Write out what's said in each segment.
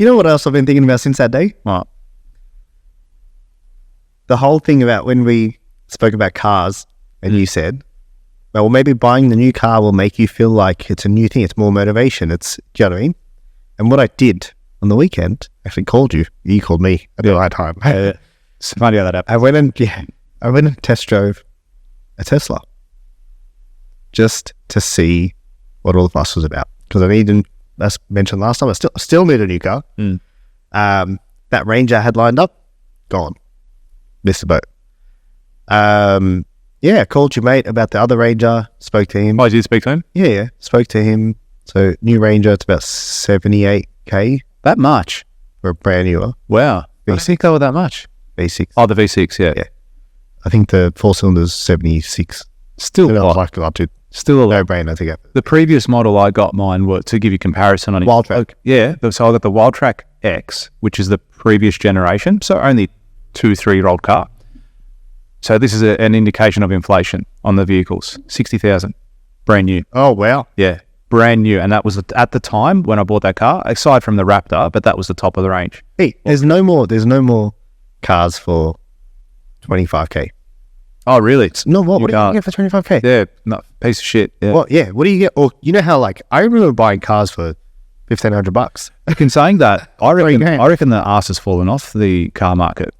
You know what else I've been thinking about since that day? What? The whole thing about when we spoke about cars and you said, well, maybe buying the new car will make you feel like it's a new thing. It's more motivation. Do you know what I mean? And what I did on the weekend, actually called you. You called me at the right time. It's funny how that happened. I went and test drove a Tesla just to see what all the fuss was about. Because as mentioned last time, I still need a new car. That Ranger I had lined up, gone. Missed the boat. Called your mate about the other Ranger, spoke to him. Oh, did you speak to him? Yeah, spoke to him. So new Ranger, it's about 78k That much? for a brand new one. Wow. I didn't think they were that much. V6. Oh, the V6, yeah. I think the 4-cylinder's 76. Still a lot. Like up to Still a lot. no brain, I think. The previous model I got mine were, to give you comparison on it. Wildtrak. Yeah, so I got the Wildtrak X, which is the previous generation, so only 2-3-year-old car. So this is an indication of inflation on the vehicles. 60,000, brand new. Oh, wow. Yeah, brand new. And that was at the time when I bought that car, aside from the Raptor, but that was the top of the range. Hey, there's no more cars for 25k. Oh, really? No, what do you get for 25k? Yeah, no, piece of shit. Yeah. What do you get? Or you know how, like, I remember buying cars for $1,500. In saying that, I reckon the arse has fallen off the car market.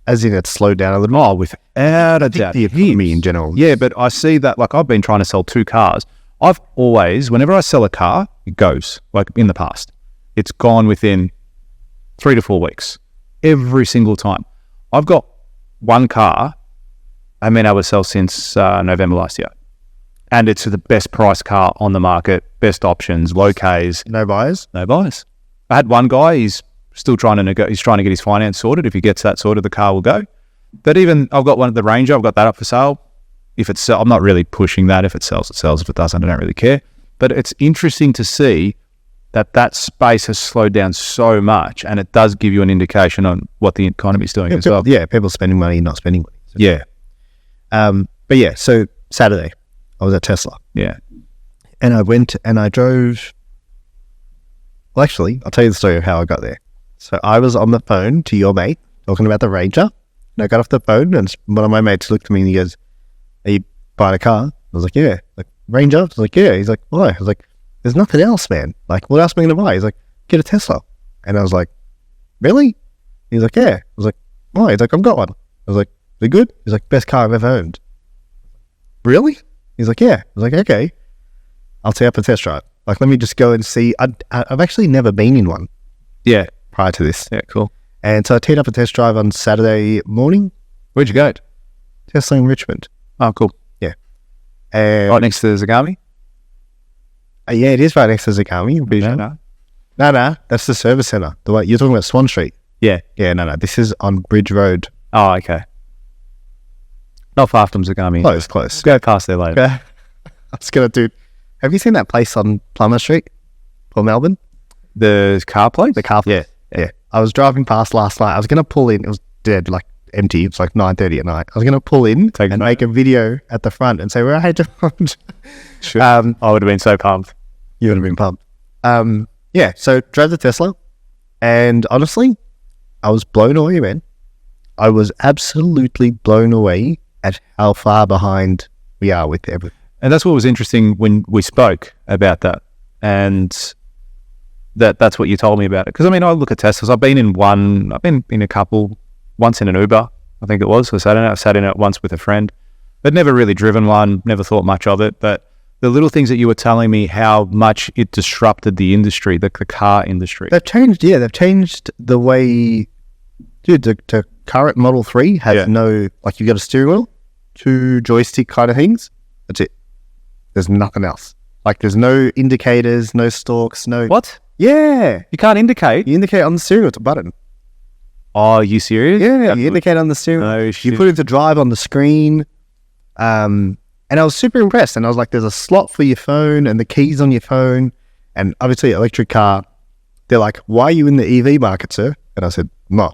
As in, it's slowed down a little. Oh, without a doubt. The economy in general. Yeah, but I see that, like, I've been trying to sell 2 cars. I've always, whenever I sell a car, it goes, like in the past. It's gone within 3 to 4 weeks. Every single time. I've got one car I've been able to sell since November last year. And it's the best price car on the market, best options, low Ks. No buyers? No buyers. I had one guy, he's still trying to get his finance sorted. If he gets that sorted, the car will go. But even, I've got one at the Ranger, I've got that up for sale. If it's, I'm not really pushing that. If it sells, it sells. If it doesn't, I don't really care. But it's interesting to see that space has slowed down so much, and it does give you an indication on what the economy is doing as well. Yeah, people spending money, not spending money. So. Yeah. But yeah, so Saturday, I was at Tesla. Yeah. And I went and I drove. Well, actually, I'll tell you the story of how I got there. So I was on the phone to your mate talking about the Ranger, and I got off the phone, and one of my mates looked at me and he goes, "Are you buying a car?" I was like, "Yeah." Like, Ranger? I was like, "Yeah." He's like, "Why?" I was like, "There's nothing else, man. Like, what else am I going to buy?" He's like, "Get a Tesla." And I was like, "Really?" He's like, "Yeah." I was like, "Why?" He's like, "I've got one." I was like, "Is it good?" He's like, "Best car I've ever owned." "Really?" He's like, "Yeah." I was like, "Okay, I'll take up a test drive. Like, let me just go and see." I've actually never been in one. Yeah. Prior to this. Yeah, cool. And so I teed up a test drive on Saturday morning. Where'd you go? Tesla in Richmond. Oh, cool. Yeah. And Right next to the Zagami? yeah, it is right next to Zagami. No, that's the service centre. The way you're talking about Swan Street. Yeah. Yeah, no. This is on Bridge Road. Oh, okay. Not far from Zagami. Close. Go past there later. I was going to do... Have you seen that place on Plummer Street? Port Melbourne? The car place? The car place? Yeah. I was driving past last night. I was going to pull in. It was dead, like empty. It was like 9:30 at night. I was going to pull in and make a video at the front and say, "Where I George." Sure. I would have been so pumped. You would have been pumped. Yeah, so drove the Tesla, and honestly, I was blown away, man. I was absolutely blown away at how far behind we are with everything. And that's what was interesting when we spoke about that. And that's what you told me about it. Because, I mean, I look at Teslas. I've been in a couple, once in an Uber, I think it was. I sat in it once with a friend, but never really driven one, never thought much of it. But the little things that you were telling me, how much it disrupted the industry, the car industry. They've changed the way, dude, the current Model 3 has no, like, you got a steering wheel, 2 joystick kind of things. That's it. There's nothing else. Like, there's no indicators, no stalks, no... What? Yeah. You can't indicate? You indicate on the steering wheel, it's a button. Oh, are you serious? Yeah, you indicate on the steering wheel. No shit. You put it to drive on the screen. And I was super impressed. And I was like, there's a slot for your phone and the keys on your phone. And obviously, electric car. They're like, "Why are you in the EV market, sir?" And I said, "No."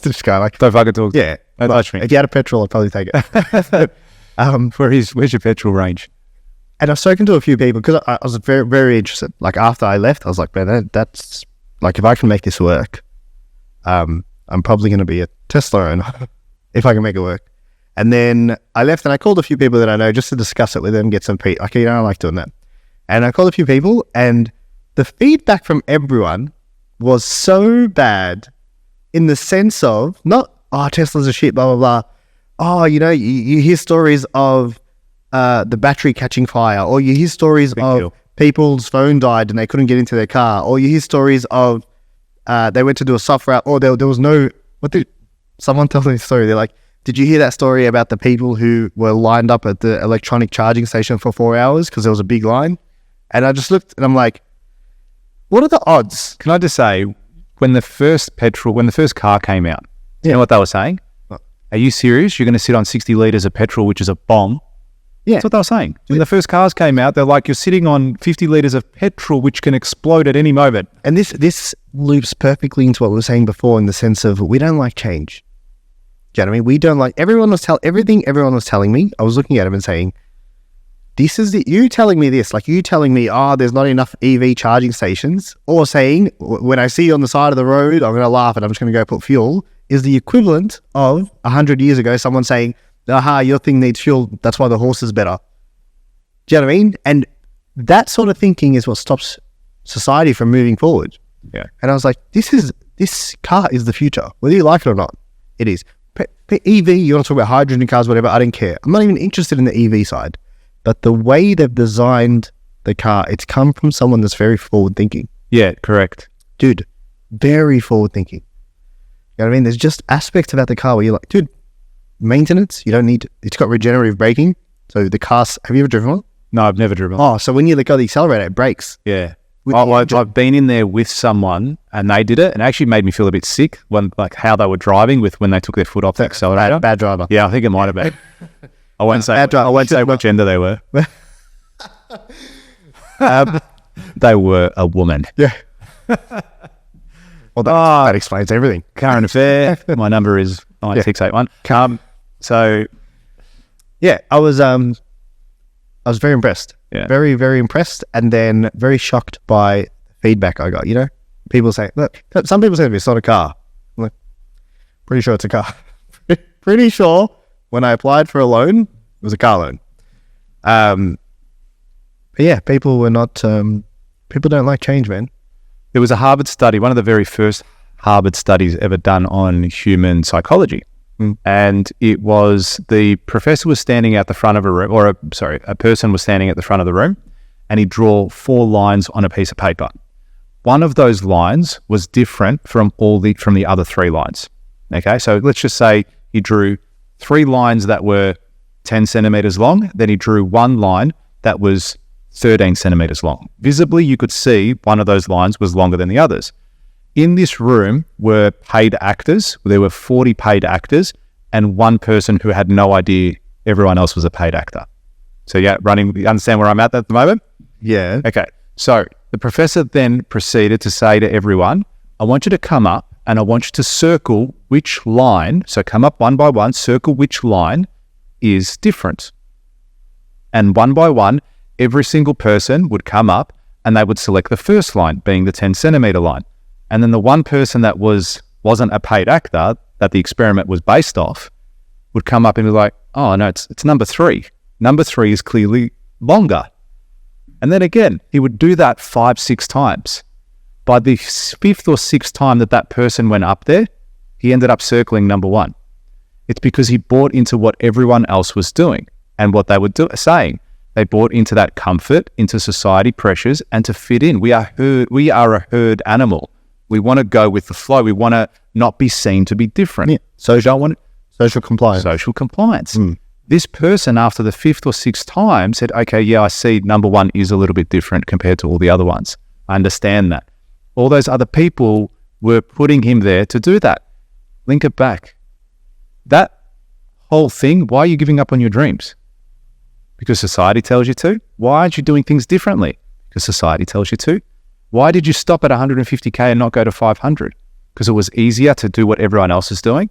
This guy, like, don't fucking talk. Yeah. Don't touch me. If you had a petrol, I'd probably take it. Where's your petrol range? And I've spoken to a few people because I was very, very interested. Like, after I left, I was like, man, that's Like, if I can make this work, I'm probably going to be a Tesla owner if I can make it work. And then I left and I called a few people that I know just to discuss it with them, get some feedback. Okay, I like doing that. And I called a few people, and the feedback from everyone was so bad in the sense of not, oh, Tesla's a shit, blah, blah, blah. Oh, you hear stories of the battery catching fire, or you hear stories of people's phone died and they couldn't get into their car, or you hear stories of they went to do a software, or there was no, someone told me a story, they're like, did you hear that story about the people who were lined up at the electronic charging station for 4 hours because there was a big line? And I just looked and I'm like, what are the odds? Can I just say, when the first car came out, you know what they were saying? What? Are you serious? You're going to sit on 60 litres of petrol, which is a bomb? Yeah. That's what they were saying. When the first cars came out, they're like, you're sitting on 50 litres of petrol, which can explode at any moment. And this loops perfectly into what we were saying before, in the sense of we don't like change. Do you know what I mean? We don't like, everything everyone was telling me, I was looking at them and saying, this is you telling me this, like you telling me, there's not enough EV charging stations, or saying, when I see you on the side of the road, I'm going to laugh and I'm just going to go put fuel, is the equivalent of 100 years ago, someone saying, aha, your thing needs fuel, that's why the horse is better. Do you know what I mean? And that sort of thinking is what stops society from moving forward. Yeah. And I was like, this car is the future, whether you like it or not. It is. EV, you want to talk about hydrogen cars, whatever, I don't care. I'm not even interested in the EV side. But the way they've designed the car, it's come from someone that's very forward thinking. Yeah, correct. Dude, very forward thinking. You know what I mean? There's just aspects about the car where you're like, dude, maintenance, you don't need, it's got regenerative braking. So the cars, have you ever driven one? No, I've never driven. Oh, so when you let go of the accelerator, it brakes. Yeah. I've been in there with someone and they did it, and it actually made me feel a bit sick when, like, how they were driving when they took their foot off the accelerator. Bad driver. Yeah, I think it might have been. I won't say what gender they were. They were a woman. Yeah. Well, that explains everything. Current affair. My number is 9681. So, yeah, I was very impressed. Yeah. Very, very impressed, and then very shocked by feedback I got. People say, look, some people say to me, it's not a car. I'm like, pretty sure it's a car. Pretty sure when I applied for a loan, it was a car loan. But yeah, people were not, people don't like change, man. There was a Harvard study, one of the very first Harvard studies ever done on human psychology. And it was, the professor was standing at the front of a room, a person was standing at the front of the room, and he'd draw 4 lines on a piece of paper. One of those lines was different from the other 3 lines. Okay, so let's just say he drew 3 lines that were 10 centimeters long, then he drew 1 line that was 13 centimeters long. Visibly, you could see one of those lines was longer than the others. In this room were paid actors. There were 40 paid actors and 1 person who had no idea everyone else was a paid actor. So you understand where I'm at the moment? Yeah. Okay. So the professor then proceeded to say to everyone, I want you to come up and I want you to circle which line. So come up one by one, circle which line is different. And one by one, every single person would come up and they would select the first line, being the 10 centimeter line. And then the one person that wasn't a paid actor that the experiment was based off would come up and be like, oh no, it's number 3. Number 3 is clearly longer. And then again, he would do that 5-6 times. By the 5th or 6th time that person went up there, he ended up circling number 1. It's because he bought into what everyone else was doing and what they were saying. They bought into that comfort, into society pressures, and to fit in. We are a herd animal. We want to go with the flow. We want to not be seen to be different. Yeah. Social compliance. Social compliance. This person, after the 5th or 6th time, said, okay, yeah, I see number 1 is a little bit different compared to all the other ones. I understand that. All those other people were putting him there to do that. Link it back. That whole thing, why are you giving up on your dreams? Because society tells you to. Why aren't you doing things differently? Because society tells you to. Why did you stop at 150K and not go to 500? Because it was easier to do what everyone else is doing.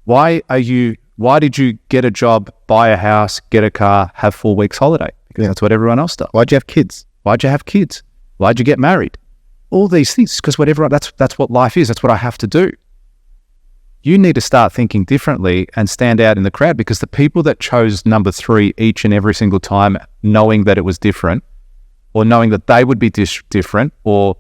Why did you get a job, buy a house, get a car, have 4 weeks holiday? Because that's what everyone else does. Why'd you have kids? Why'd you have kids? Why'd you get married? all these things, because whatever, that's what life is. That's what I have to do. You need to start thinking differently and stand out in the crowd, because the people that chose number 3 each and every single time, knowing that it was different, or knowing that they would be different or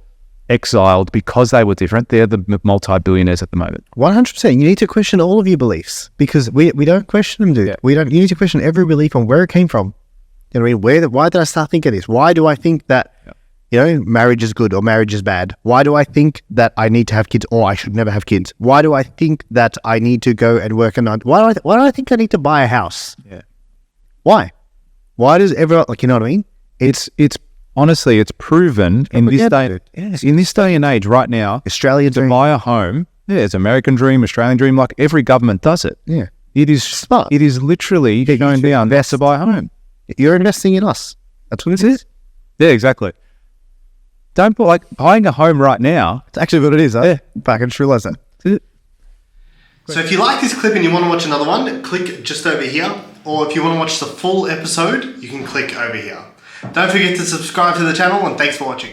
exiled because they were different, they're the multi-billionaires at the moment. 100%. You need to question all of your beliefs, because we don't question them, dude. Yeah. You need to question every belief on where it came from. You know what I mean? Why did I start thinking this? Why do I think that, marriage is good or marriage is bad? Why do I think that I need to have kids or I should never have kids? Why do I think that I need to go and work why do I think I need to buy a house? Yeah. Why? Why does everyone, you know what I mean? It's honestly, it's proven in this day and age right now, Australian to dream. buy a home. Yeah, it's American dream, Australian dream. Like every government does it. Yeah. It is smart. It is literally going down to buy a home. You're investing in us. That's what it is. Yeah, exactly. Don't put buying a home right now. It's actually what it is. Yeah. I just realised that. So if you like this clip and you want to watch another one, click just over here. Or if you want to watch the full episode, you can click over here. Don't forget to subscribe to the channel, and thanks for watching.